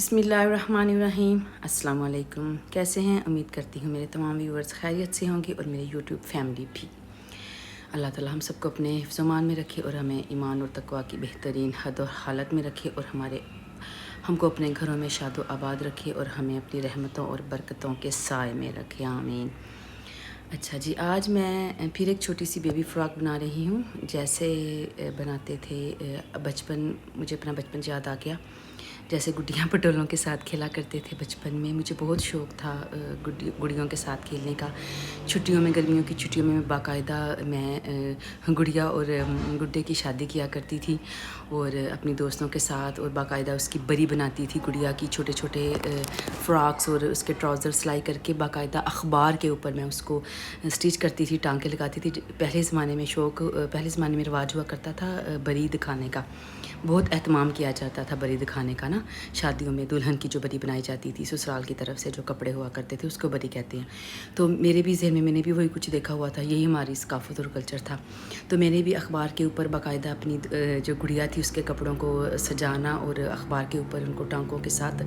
बिस्मिल्लाहिर्रहमानिर्रहीम। अस्सलाम वालेकुम। कैसे हैं? उम्मीद करती हूँ मेरे तमाम व्यूअर्स खैरियत से होंगे और मेरे यूट्यूब फैमिली भी। अल्लाह ताला हम सबको अपने हिफ्ज़-ओ-मान में रखे और हमें ईमान और तक़वा की बेहतरीन हद और हालत में रखे और हमको अपने घरों में शादो आबाद रखे और हमें अपनी रहमतों और बरकतों के साए में रखे। आमीन। अच्छा जी, आज मैं फिर एक छोटी सी बेबी फ़्रॉक बना रही हूँ। जैसे बनाते थे बचपन, मुझे अपना बचपन याद आ गया। जैसे गुड्डियाँ पटोलों के साथ खेला करते थे बचपन में, मुझे बहुत शौक़ था गुड़ियों के साथ खेलने का। छुट्टियों में, गर्मियों की छुट्टियों में बाकायदा मैं गुड़िया और गुड्डे की शादी किया करती थी और अपनी दोस्तों के साथ, और बाकायदा उसकी बरी बनाती थी गुड़िया की, छोटे छोटे फ़्रॉक्स और उसके ट्राउज़र सिलाई करके बाकायदा अखबार के ऊपर मैं उसको स्टिच करती थी, टांके लगाती थी। पहले ज़माने में रिवाज हुआ करता था बरी दिखाने का, बहुत एहतमाम किया जाता था बरी दिखाने का ना। शादियों में दुल्हन की जो बरी बनाई जाती थी ससुराल की तरफ से, जो कपड़े हुआ करते थे उसको बरी कहते हैं। तो मेरे भी ज़हन में मैंने भी वही कुछ देखा हुआ था, यही हमारी सकाफ़त और कल्चर था। तो मैंने भी अखबार के ऊपर बाकायदा अपनी जो गुड़िया थी उसके कपड़ों को सजाना और अखबार के ऊपर उनको टांकों के साथ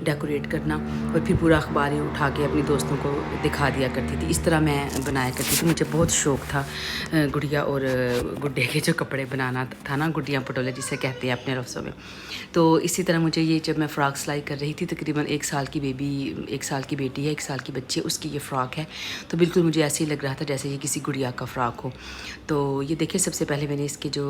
डेकोरेट करना और फिर पूरा अखबार ही उठा के अपनी दोस्तों को दिखा दिया करती थी। इस तरह मैं बनाया करती थी। मुझे बहुत शौक़ था गुड़िया और गुड्डे के जो कपड़े बनाना था ना, गुड्डियाँ पटोले जिसे कहते हैं अपने लफ्ज़ों में। तो इसी तरह मुझे ये, जब मैं फ़्रॉक सिलाई कर रही थी, तकरीबन 1 साल की बेटी है, 1 साल की बच्ची है, उसकी ये फ़्रॉक है। तो बिल्कुल मुझे ऐसे ही लग रहा था जैसे ये किसी गुड़िया का फ़्रॉक हो। तो ये देखिए, सबसे पहले मैंने इसके जो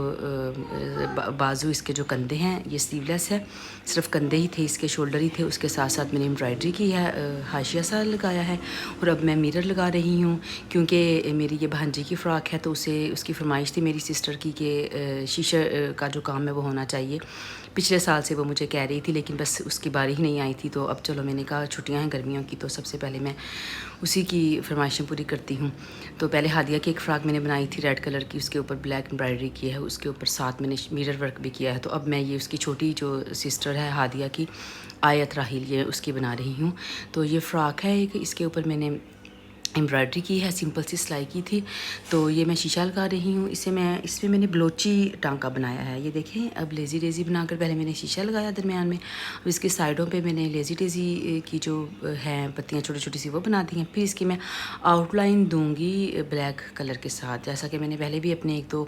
बाजू, इसके जो कंधे हैं, ये स्लीवलेस है, सिर्फ कंधे ही थे, इसके शोल्डर ही थे। उसके साथ साथ मैंने एम्ब्रॉयडरी की है, हाशिया सा लगाया है। और अब मैं मिरर लगा रही हूँ क्योंकि मेरी ये भांजी की फ़्रॉक है, तो उसकी फरमाइश थी मेरी सिस्टर की कि शीशे का जो काम है वो होना चाहिए। पिछले साल से वो मुझे कह रही थी, लेकिन बस उसकी बारी ही नहीं आई थी। तो अब चलो, मैंने कहा छुट्टियां हैं गर्मियों की, तो सबसे पहले मैं उसी की फरमाइशें पूरी करती हूँ। तो पहले हादिया की एक फ़्रॉक मैंने बनाई थी रेड कलर की, उसके ऊपर ब्लैक एम्ब्रॉयडरी की है, उसके ऊपर साथ मैंने मिरर वर्क भी किया है। तो अब मैं ये उसकी छोटी जो सिस्टर है हादिया की, आयत राहिल, ये उसकी बना रही हूँ। तो ये फ़्रॉक है एक, इसके ऊपर मैंने एम्ब्रॉयडरी की है, सिंपल सी सिलाई की थी। तो ये मैं शीशा लगा रही हूँ। इसमें मैंने ब्लोची टांका बनाया है, ये देखें। अब लेज़ी डेज़ी बनाकर पहले मैंने शीशा लगाया दरमियान में, अब इसके साइडों पे मैंने लेज़ी डेज़ी की जो है पत्तियाँ छोटी छोटी सी वो बना दी हैं। फिर इसकी मैं आउटलाइन दूँगी ब्लैक कलर के साथ, जैसा कि मैंने पहले भी अपने 1-2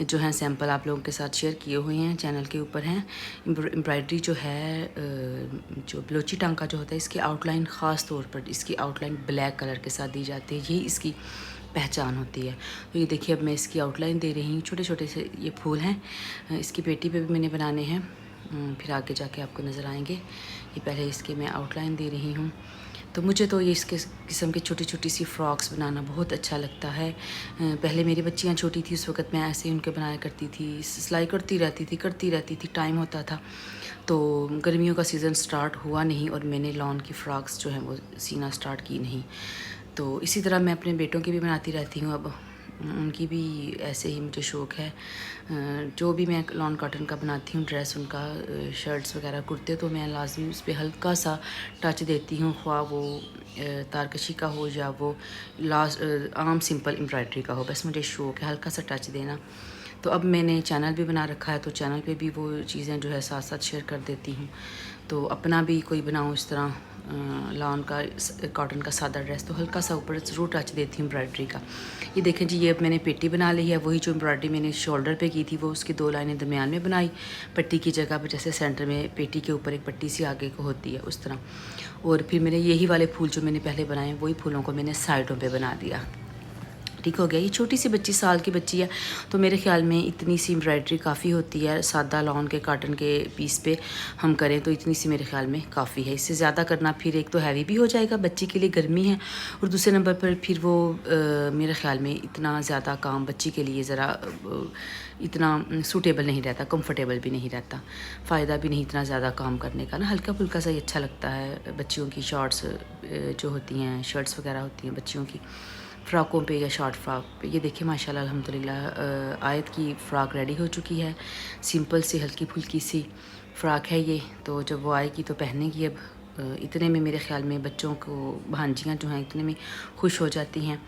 जो हैं सैंपल आप लोगों के साथ शेयर किए हुए हैं, चैनल के ऊपर हैं। एम्ब्रॉयडरी जो है, जो ब्लोची टांका जो होता है, इसकी आउटलाइन ख़ास तौर पर इसकी आउटलाइन ब्लैक कलर के साथ दी जाती है, यही इसकी पहचान होती है। तो ये देखिए, अब मैं इसकी आउटलाइन दे रही हूँ। छोटे छोटे से ये फूल हैं, इसकी पेटी पे भी मैंने बनाने हैं, फिर आगे जाके आपको नज़र आएंगे। ये पहले इसके मैं आउटलाइन दे रही हूँ। तो मुझे तो ये इसके किस्म की छोटी छोटी सी फ़्रॉक्स बनाना बहुत अच्छा लगता है। पहले मेरी बच्चियाँ छोटी थी, उस वक़्त मैं ऐसे ही उनके बनाया करती थी, सिलाई करती रहती थी, टाइम होता था। तो गर्मियों का सीज़न स्टार्ट हुआ नहीं और मैंने लॉन की फ़्रॉक्स जो हैं वो सीना स्टार्ट की नहीं। तो इसी तरह मैं अपने बेटों की भी बनाती रहती हूँ, अब उनकी भी ऐसे ही मुझे शौक़ है। जो भी मैं लॉन कॉटन का बनाती हूँ ड्रेस, उनका शर्ट्स वगैरह, कुर्ते, तो मैं लाजमी उस पर हल्का सा टच देती हूँ, ख्वाह वो तारकशी का हो या वो आम सिंपल एम्ब्रॉयडरी का हो, बस मुझे शौक़ है हल्का सा टच देना। तो अब मैंने चैनल भी बना रखा है, तो चैनल पे भी वो चीज़ें जो है साथ साथ शेयर कर देती हूँ। तो अपना भी कोई बनाऊँ इस तरह लॉन का कॉटन का सादा ड्रेस, तो हल्का सा ऊपर ज़रूर टच देती हूँ एम्ब्रॉयडरी का। ये देखें जी, ये अब मैंने पेटी बना ली है। वही जो एम्ब्रॉयडरी मैंने शोल्डर पे की थी, वो उसकी 2 लाइनें दरमियान में बनाई पट्टी की जगह पर, जैसे सेंटर में पेटी के ऊपर एक पट्टी सी आगे को होती है उस तरह। और फिर मैंने यही वाले फूल जो मैंने पहले बनाए, वही फूलों को मैंने साइडों पर बना दिया। ठीक हो गया। ये छोटी सी बच्ची, साल की बच्ची है, तो मेरे ख्याल में इतनी सी एम्ब्रॉयडरी काफ़ी होती है। सादा लॉन के कॉटन के पीस पे हम करें तो इतनी सी मेरे ख्याल में काफ़ी है। इससे ज़्यादा करना फिर एक तो हैवी भी हो जाएगा, बच्ची के लिए गर्मी है, और दूसरे नंबर पर फिर वो मेरे ख्याल में इतना ज़्यादा काम बच्ची के लिए ज़रा इतना सूटेबल नहीं रहता, कंफर्टेबल भी नहीं रहता, फ़ायदा भी नहीं इतना ज़्यादा काम करने का ना। हल्का फुल्का सा ही अच्छा लगता है। बच्चियों की शॉर्ट्स जो होती हैं, शर्ट्स वगैरह होती हैं बच्चियों की, फ़्रॉकों पे या शॉर्ट फ्रॉक पे। ये देखिए माशाल्लाह अल्हम्दुलिल्लाह आयत की फ़्रॉक रेडी हो चुकी है। सिंपल सी हल्की फुल्की सी फ़्रॉक है ये। तो जब वो आएगी तो पहनेगी। अब इतने में मेरे ख़्याल में बच्चों को, भांजियाँ जो हैं, इतने में खुश हो जाती हैं।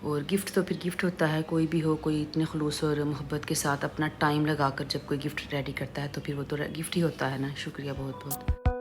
और गिफ्ट तो फिर गिफ्ट होता है, कोई भी हो, कोई इतने खुलूस और मोहब्बत के साथ अपना टाइम लगा कर जब कोई गिफ्ट रेडी करता है तो फिर वो तो गिफ्ट ही होता है ना। शुक्रिया बहुत बहुत।